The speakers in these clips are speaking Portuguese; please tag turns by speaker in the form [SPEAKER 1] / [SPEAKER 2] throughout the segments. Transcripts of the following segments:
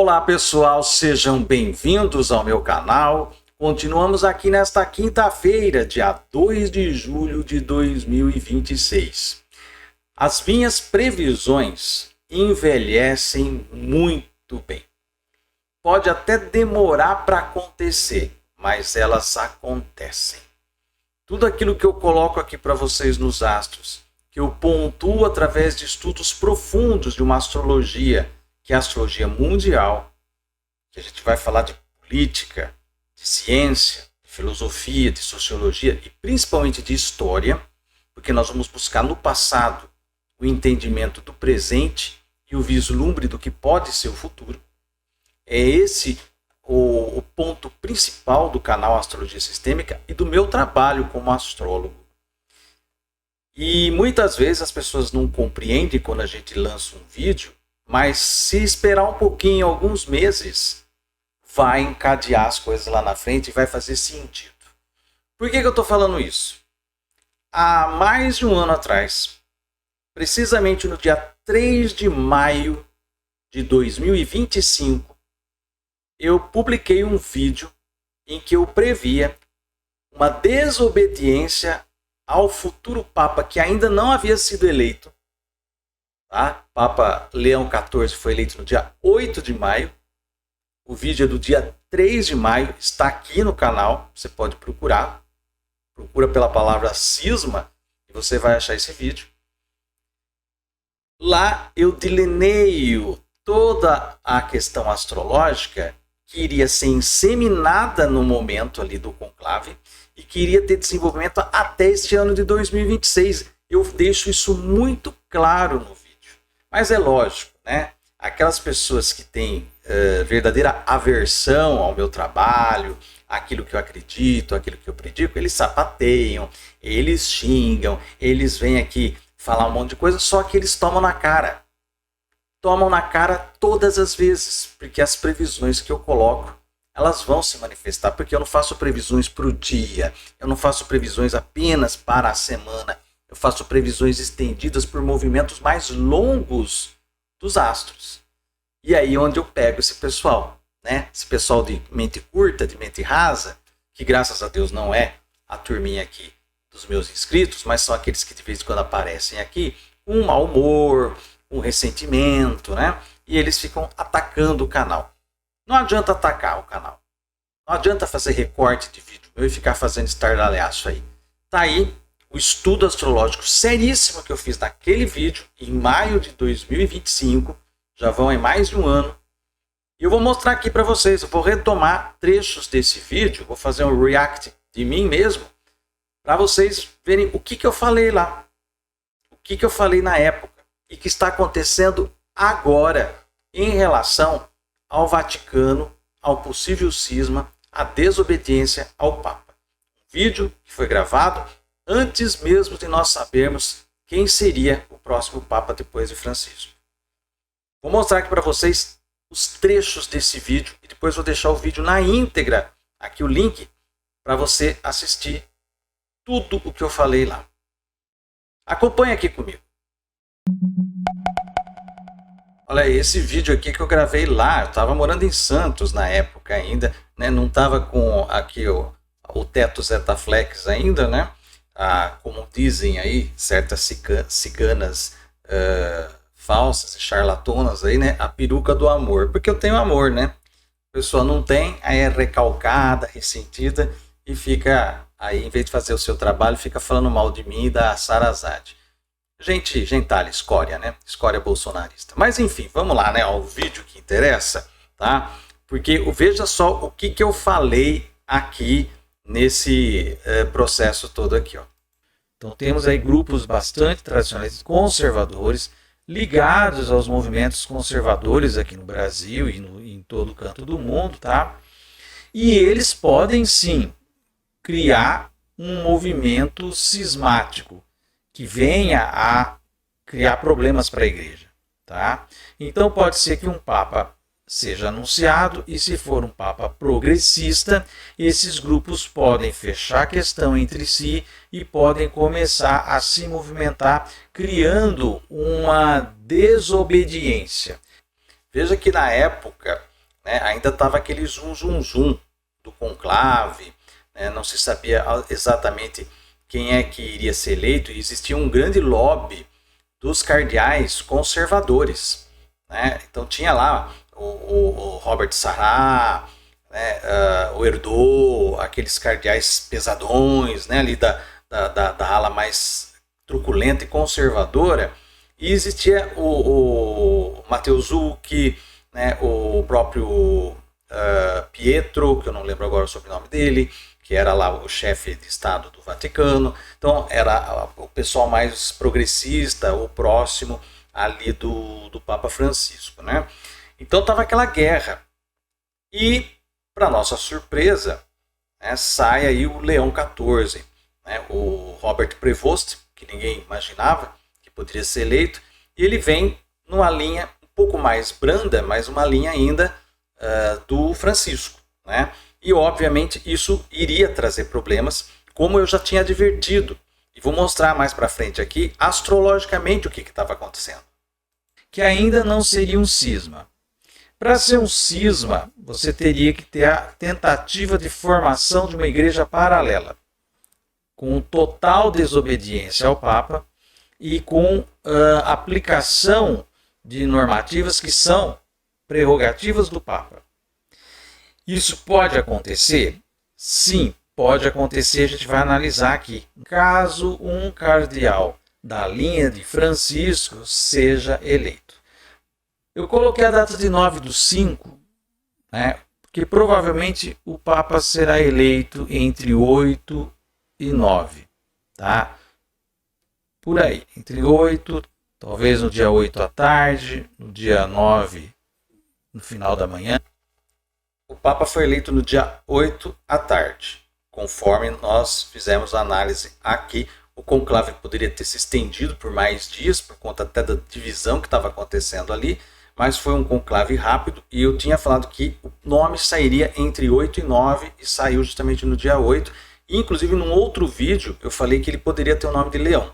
[SPEAKER 1] Olá pessoal, sejam bem-vindos ao meu canal. Continuamos aqui nesta quinta-feira, dia 2 de julho de 2026. As minhas previsões envelhecem muito bem. Pode até demorar para acontecer, mas elas acontecem. Tudo aquilo que eu coloco aqui para vocês nos astros, que eu pontuo através de estudos profundos de uma astrologia, que é a astrologia mundial, que a gente vai falar de política, de ciência, de filosofia, de sociologia e principalmente de história, porque nós vamos buscar no passado o entendimento do presente e o vislumbre do que pode ser o futuro. É esse o ponto principal do canal Astrologia Sistêmica e do meu trabalho como astrólogo. E muitas vezes as pessoas não compreendem quando a gente lança um vídeo, mas se esperar um pouquinho, alguns meses, vai encadear as coisas lá na frente e vai fazer sentido. Por que eu estou falando isso? Há mais de um ano atrás, precisamente no dia 3 de maio de 2025, eu publiquei um vídeo em que eu previa uma desobediência ao futuro Papa que ainda não havia sido eleito. Tá? Papa Leão XIV foi eleito no dia 8 de maio. O vídeo é do dia 3 de maio, está aqui no canal, você pode procurar. Procura pela palavra cisma e você vai achar esse vídeo. Lá eu delineio toda a questão astrológica que iria ser inseminada no momento ali do conclave e que iria ter desenvolvimento até este ano de 2026. Eu deixo isso muito claro no vídeo. Mas é lógico, né? Aquelas pessoas que têm verdadeira aversão ao meu trabalho, aquilo que eu acredito, aquilo que eu predico, eles sapateiam, eles xingam, eles vêm aqui falar um monte de coisa, só que eles tomam na cara. Tomam na cara todas as vezes, porque as previsões que eu coloco, elas vão se manifestar, porque eu não faço previsões para o dia, eu não faço previsões apenas para a semana, eu faço previsões estendidas por movimentos mais longos dos astros. E aí onde eu pego esse pessoal, né? Esse pessoal de mente curta, de mente rasa, que graças a Deus não é a turminha aqui dos meus inscritos, mas são aqueles que de vez em quando aparecem aqui com mau humor, com ressentimento, né? E eles ficam atacando o canal. Não adianta atacar o canal. Não adianta fazer recorte de vídeo meu e ficar fazendo estardalhaço aí. Tá aí o estudo astrológico seríssimo que eu fiz naquele vídeo em maio de 2025. Já vão em mais de um ano. E eu vou mostrar aqui para vocês. Eu vou retomar trechos desse vídeo. Vou fazer um react de mim mesmo. Para vocês verem o que eu falei lá. O que eu falei na época. E que está acontecendo agora em relação ao Vaticano, ao possível cisma, à desobediência ao Papa. Um vídeo que foi gravado antes mesmo de nós sabermos quem seria o próximo Papa depois de Francisco. Vou mostrar aqui para vocês os trechos desse vídeo e depois vou deixar o vídeo na íntegra, aqui o link, para você assistir tudo o que eu falei lá. Acompanhe aqui comigo. Olha aí, esse vídeo aqui que eu gravei lá, eu estava morando em Santos na época ainda, né? Não estava com aqui o teto Zetaflex ainda, né? Como dizem aí, certas ciganas falsas e charlatonas aí, né? A peruca do amor, porque eu tenho amor, né? A pessoa não tem, aí é recalcada, ressentida e fica aí, em vez de fazer o seu trabalho, fica falando mal de mim e da Sarazade. Gentalha, escória, né? Escória bolsonarista. Mas enfim, vamos lá, né? O vídeo que interessa, tá? Porque veja só o que eu falei aqui nesse processo todo aqui, ó. Então temos aí grupos bastante tradicionais conservadores ligados aos movimentos conservadores aqui no Brasil e em todo canto do mundo, tá? E eles podem sim criar um movimento cismático que venha a criar problemas para a igreja, tá? Então pode ser que um Papa seja anunciado e se for um Papa progressista, esses grupos podem fechar a questão entre si e podem começar a se movimentar criando uma desobediência. Veja que na época né? Ainda estava aquele zum do conclave, né? Não se sabia exatamente quem é que iria ser eleito, e existia um grande lobby dos cardeais conservadores, né? Então tinha lá o Robert Sarah, né? O Erdo, aqueles cardeais pesadões, né? Ali da ala mais truculenta e conservadora, e existia o Matteo Zucchi, né? O próprio Pietro, que eu não lembro agora o sobrenome dele, que era lá o chefe de Estado do Vaticano. Então era o pessoal mais progressista, o próximo ali do Papa Francisco, né? Então estava aquela guerra. E, para nossa surpresa, né, sai aí o Leão XIV, né, o Robert Prevost, que ninguém imaginava que poderia ser eleito, e ele vem numa linha um pouco mais branda, mas uma linha ainda do Francisco, né? E obviamente isso iria trazer problemas, como eu já tinha advertido. E vou mostrar mais para frente aqui, astrologicamente, o que estava acontecendo.
[SPEAKER 2] Que ainda não seria um cisma. Para ser um cisma, você teria que ter a tentativa de formação de uma igreja paralela, com total desobediência ao Papa e com aplicação de normativas que são prerrogativas do Papa. Isso pode acontecer? Sim, pode acontecer, a gente vai analisar aqui. Caso um cardeal da linha de Francisco seja eleito. Eu coloquei a data de 9/5, né, porque provavelmente o Papa será eleito entre 8 e 9. Tá? Por aí, entre 8, talvez no dia 8 à tarde, no dia 9, no final da manhã.
[SPEAKER 1] O Papa foi eleito no dia 8 à tarde, conforme nós fizemos a análise aqui. O conclave poderia ter se estendido por mais dias, por conta até da divisão que estava acontecendo ali, mas foi um conclave rápido, e eu tinha falado que o nome sairia entre 8 e 9, e saiu justamente no dia 8. E, inclusive, num outro vídeo, eu falei que ele poderia ter o nome de Leão.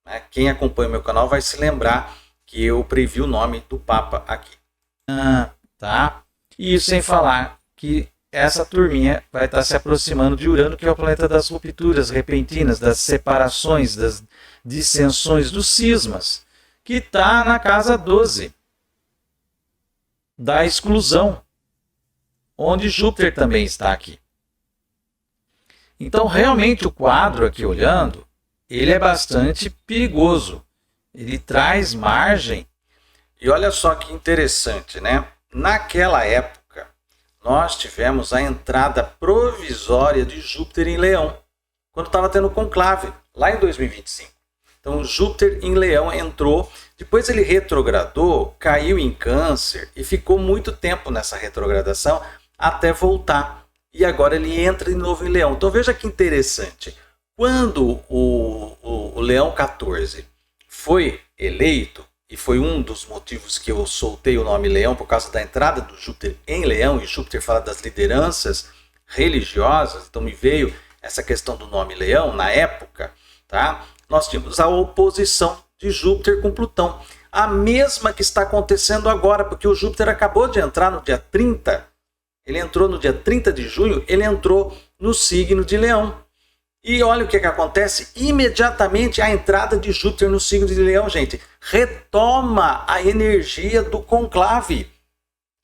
[SPEAKER 1] Né? Quem acompanha o meu canal vai se lembrar que eu previ o nome do Papa aqui.
[SPEAKER 2] Tá? E isso sem falar que essa turminha vai estar se aproximando de Urano, que é o planeta das rupturas repentinas, das separações, das dissensões, dos cismas, que está na casa 12, da exclusão, onde Júpiter também está aqui. Então, realmente, o quadro aqui olhando, ele é bastante perigoso. Ele traz margem.
[SPEAKER 1] E olha só que interessante, né? Naquela época, nós tivemos a entrada provisória de Júpiter em Leão, quando estava tendo conclave, lá em 2025. Então, Júpiter em Leão entrou, depois ele retrogradou, caiu em Câncer e ficou muito tempo nessa retrogradação até voltar. E agora ele entra de novo em Leão. Então, veja que interessante. Quando o Leão XIV foi eleito, e foi um dos motivos que eu soltei o nome Leão, por causa da entrada do Júpiter em Leão, e Júpiter fala das lideranças religiosas, então me veio essa questão do nome Leão na época, tá? Nós tínhamos a oposição de Júpiter com Plutão, a mesma que está acontecendo agora, porque o Júpiter acabou de entrar no dia 30, ele entrou no dia 30 de junho, ele entrou no signo de Leão. E olha o que acontece, imediatamente a entrada de Júpiter no signo de Leão, gente, retoma a energia do conclave.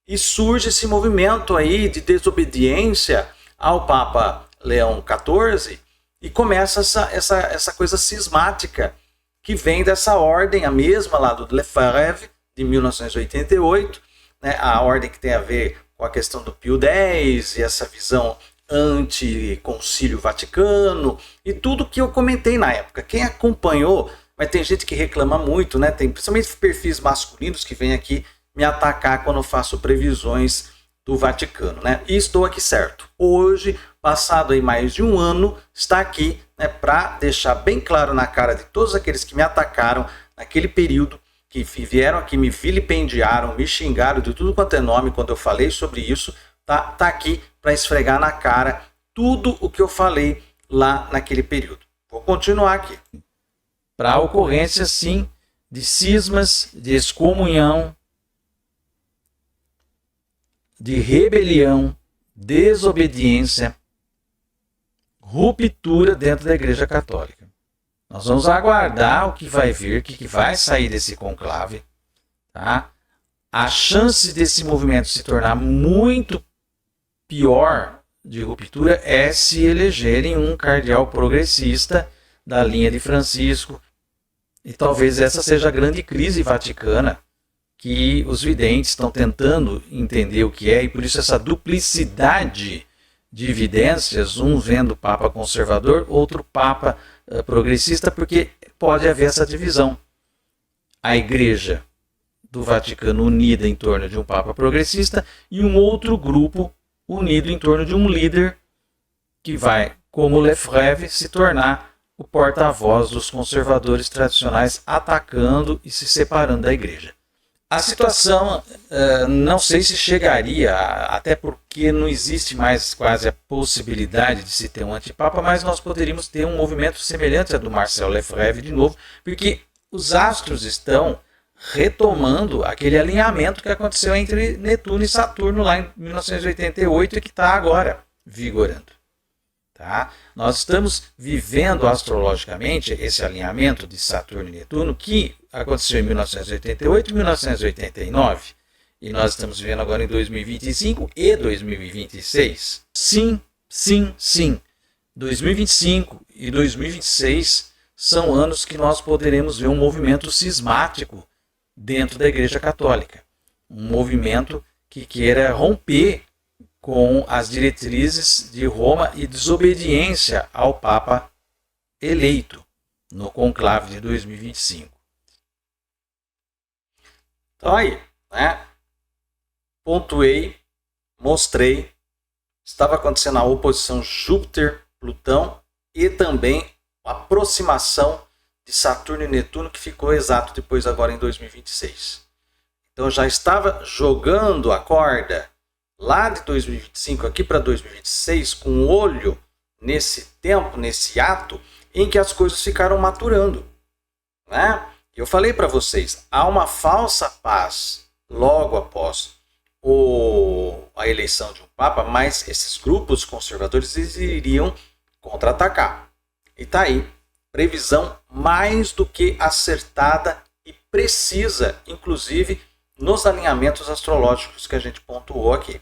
[SPEAKER 1] E surge esse movimento aí de desobediência ao Papa Leão XIV, e começa essa coisa cismática, que vem dessa ordem, a mesma lá do Lefebvre, de 1988, né, a ordem que tem a ver com a questão do Pio X e essa visão anti-concílio Vaticano e tudo que eu comentei na época. Quem acompanhou, mas tem gente que reclama muito, né? Tem principalmente perfis masculinos que vêm aqui me atacar quando eu faço previsões do Vaticano, né? E estou aqui certo. Hoje, passado aí mais de um ano, está aqui, né, para deixar bem claro na cara de todos aqueles que me atacaram naquele período, que vieram aqui, me vilipendiaram, me xingaram de tudo quanto é nome quando eu falei sobre isso. Tá aqui para esfregar na cara tudo o que eu falei lá naquele período. Vou continuar aqui.
[SPEAKER 2] Para a ocorrência, sim, de cismas, de excomunhão de rebelião, desobediência, ruptura dentro da Igreja Católica. Nós vamos aguardar o que vai vir, o que vai sair desse conclave. Tá? A chance desse movimento se tornar muito pior de ruptura é se elegerem um cardeal progressista da linha de Francisco. E talvez essa seja a grande crise vaticana que os videntes estão tentando entender o que é, e por isso essa duplicidade de evidências, um vendo o Papa conservador, outro Papa progressista, porque pode haver essa divisão. A Igreja do Vaticano unida em torno de um Papa progressista e um outro grupo unido em torno de um líder que vai, como Lefebvre, se tornar o porta-voz dos conservadores tradicionais, atacando e se separando da Igreja. A situação, não sei se chegaria, até porque não existe mais quase a possibilidade de se ter um antipapa, mas nós poderíamos ter um movimento semelhante ao do Marcel Lefebvre de novo, porque os astros estão retomando aquele alinhamento que aconteceu entre Netuno e Saturno lá em 1988 e que está agora vigorando. Tá? Nós estamos vivendo astrologicamente esse alinhamento de Saturno e Netuno que aconteceu em 1988 e 1989. E nós estamos vivendo agora em 2025 e 2026. Sim, sim, sim. 2025 e 2026 são anos que nós poderemos ver um movimento cismático dentro da Igreja Católica. Um movimento que queira romper com as diretrizes de Roma e desobediência ao Papa eleito no conclave de 2025.
[SPEAKER 1] Então aí, né? Pontuei, mostrei, estava acontecendo a oposição Júpiter-Plutão e também a aproximação de Saturno e Netuno, que ficou exato depois agora em 2026. Então já estava jogando a corda lá de 2025 aqui para 2026 com um olho nesse tempo, nesse ato em que as coisas ficaram maturando, né? Eu falei para vocês, há uma falsa paz logo após a eleição de um Papa, mas esses grupos conservadores eles iriam contra-atacar. E está aí, previsão mais do que acertada e precisa, inclusive nos alinhamentos astrológicos que a gente pontuou aqui.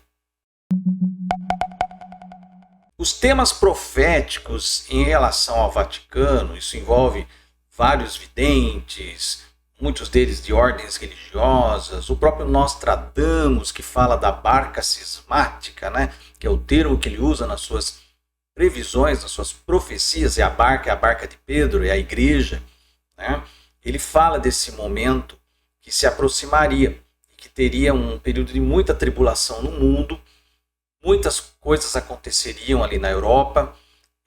[SPEAKER 1] Os temas proféticos em relação ao Vaticano, isso envolve vários videntes, muitos deles de ordens religiosas, o próprio Nostradamus, que fala da barca cismática, né? Que é o termo que ele usa nas suas previsões, nas suas profecias, é a barca de Pedro, é a igreja, né? Ele fala desse momento que se aproximaria, que teria um período de muita tribulação no mundo, muitas coisas aconteceriam ali na Europa,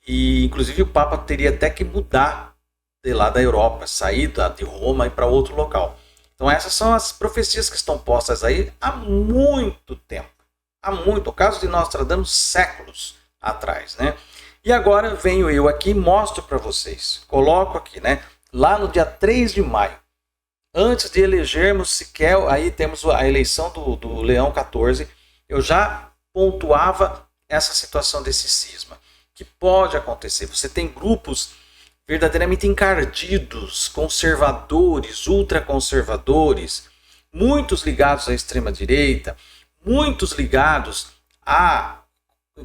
[SPEAKER 1] e inclusive o Papa teria até que mudar de lá da Europa, sair de Roma e para outro local. Então essas são as profecias que estão postas aí há muito tempo. Há muito, o caso de Nostradamus, séculos atrás, né? E agora venho eu aqui e mostro para vocês, coloco aqui, né? Lá no dia 3 de maio, antes de elegermos sequer, aí temos a eleição do Leão XIV, eu já pontuava essa situação desse cisma, que pode acontecer. Você tem grupos verdadeiramente encardidos, conservadores, ultraconservadores, muitos ligados à extrema-direita, muitos ligados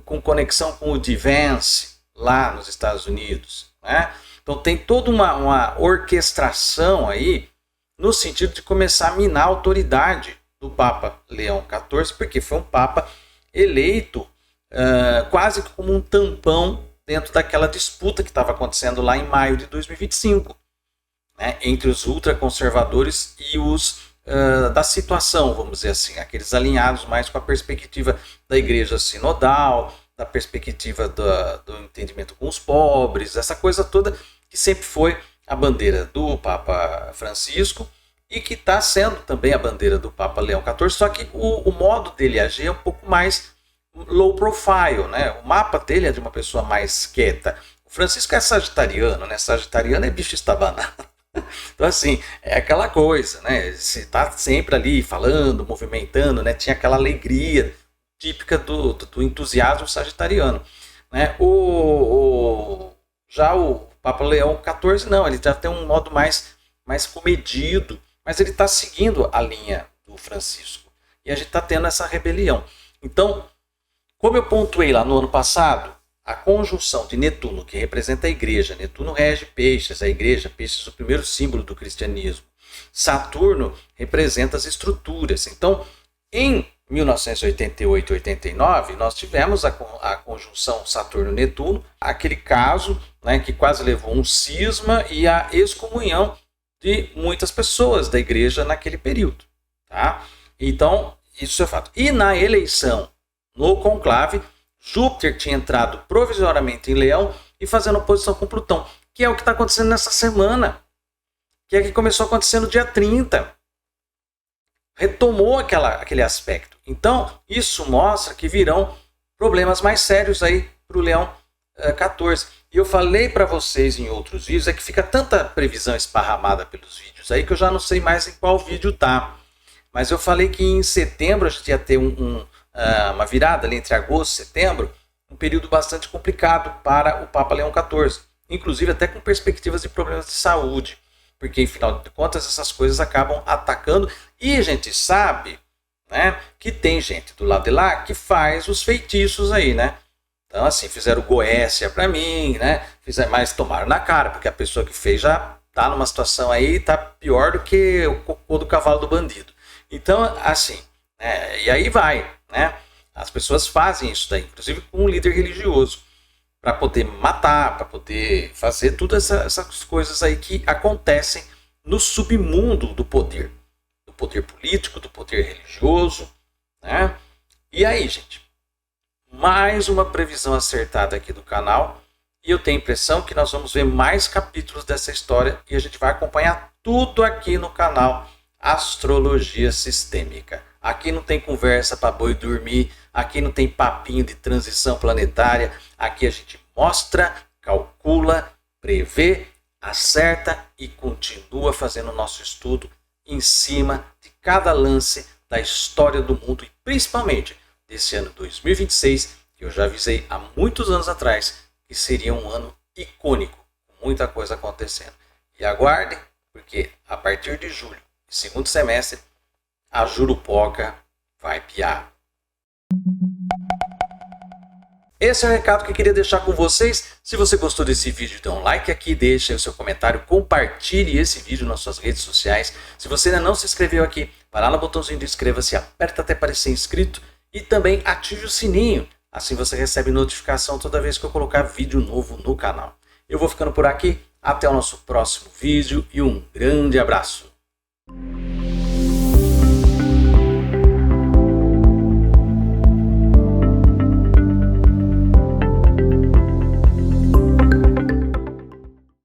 [SPEAKER 1] com conexão com o de Vance, lá nos Estados Unidos, né? Então tem toda uma orquestração aí, no sentido de começar a minar a autoridade do Papa Leão XIV, porque foi um Papa eleito quase como um tampão dentro daquela disputa que estava acontecendo lá em maio de 2025, né, entre os ultraconservadores e os da situação, vamos dizer assim, aqueles alinhados mais com a perspectiva da igreja sinodal, da perspectiva do entendimento com os pobres, essa coisa toda que sempre foi a bandeira do Papa Francisco e que está sendo também a bandeira do Papa Leão XIV, só que o modo dele agir é um pouco mais low profile, né? O mapa dele é de uma pessoa mais quieta. O Francisco é sagitariano, né? Sagitariano é bicho estabanado. Então assim, é aquela coisa, né? Você está sempre ali falando, movimentando, né? Tinha aquela alegria típica do entusiasmo sagitariano, né? Já o Papa Leão XIV não, ele já tem um modo mais comedido, mas ele está seguindo a linha do Francisco. E a gente está tendo essa rebelião. Então, como eu pontuei lá no ano passado, a conjunção de Netuno, que representa a igreja, Netuno rege Peixes, a igreja, Peixes o primeiro símbolo do cristianismo. Saturno representa as estruturas. Então, em 1988 e 89, nós tivemos a conjunção Saturno-Netuno, aquele caso, né, que quase levou um cisma e a excomunhão de muitas pessoas da igreja naquele período. Tá? Então, isso é fato. E na eleição, no conclave, Júpiter tinha entrado provisoriamente em Leão e fazendo oposição com Plutão, que é o que está acontecendo nessa semana, que é que começou a acontecer no dia 30. Retomou aquele aspecto. Então, isso mostra que virão problemas mais sérios aí para o Leão 14. E eu falei para vocês em outros vídeos, é que fica tanta previsão esparramada pelos vídeos aí que eu já não sei mais em qual vídeo tá. Mas eu falei que em setembro a gente ia ter uma virada ali entre agosto e setembro, um período bastante complicado para o Papa Leão XIV, inclusive até com perspectivas de problemas de saúde, porque, afinal de contas, essas coisas acabam atacando, e a gente sabe, né, que tem gente do lado de lá que faz os feitiços aí, né? Então, assim, fizeram Goécia para mim, né? Mas tomaram na cara, porque a pessoa que fez já tá numa situação aí, tá pior do que o cocô do cavalo do bandido. Então, assim, e aí vai, né? As pessoas fazem isso daí, inclusive com um líder religioso, para poder matar, para poder fazer todas essas coisas aí que acontecem no submundo do poder político, do poder religioso, né? E aí, gente, mais uma previsão acertada aqui do canal, e eu tenho a impressão que nós vamos ver mais capítulos dessa história e a gente vai acompanhar tudo aqui no canal Astrologia Sistêmica. Aqui não tem conversa para boi dormir, aqui não tem papinho de transição planetária, aqui a gente mostra, calcula, prevê, acerta e continua fazendo o nosso estudo em cima de cada lance da história do mundo e principalmente desse ano 2026, que eu já avisei há muitos anos atrás que seria um ano icônico, com muita coisa acontecendo. E aguardem, porque a partir de julho, segundo semestre, a Jurupoca vai piar. Esse é o recado que eu queria deixar com vocês. Se você gostou desse vídeo, dê um like aqui, deixe o seu comentário, compartilhe esse vídeo nas suas redes sociais. Se você ainda não se inscreveu aqui, vai lá no botãozinho de inscreva-se, aperta até parecer inscrito e também ative o sininho. Assim você recebe notificação toda vez que eu colocar vídeo novo no canal. Eu vou ficando por aqui, até o nosso próximo vídeo e um grande abraço.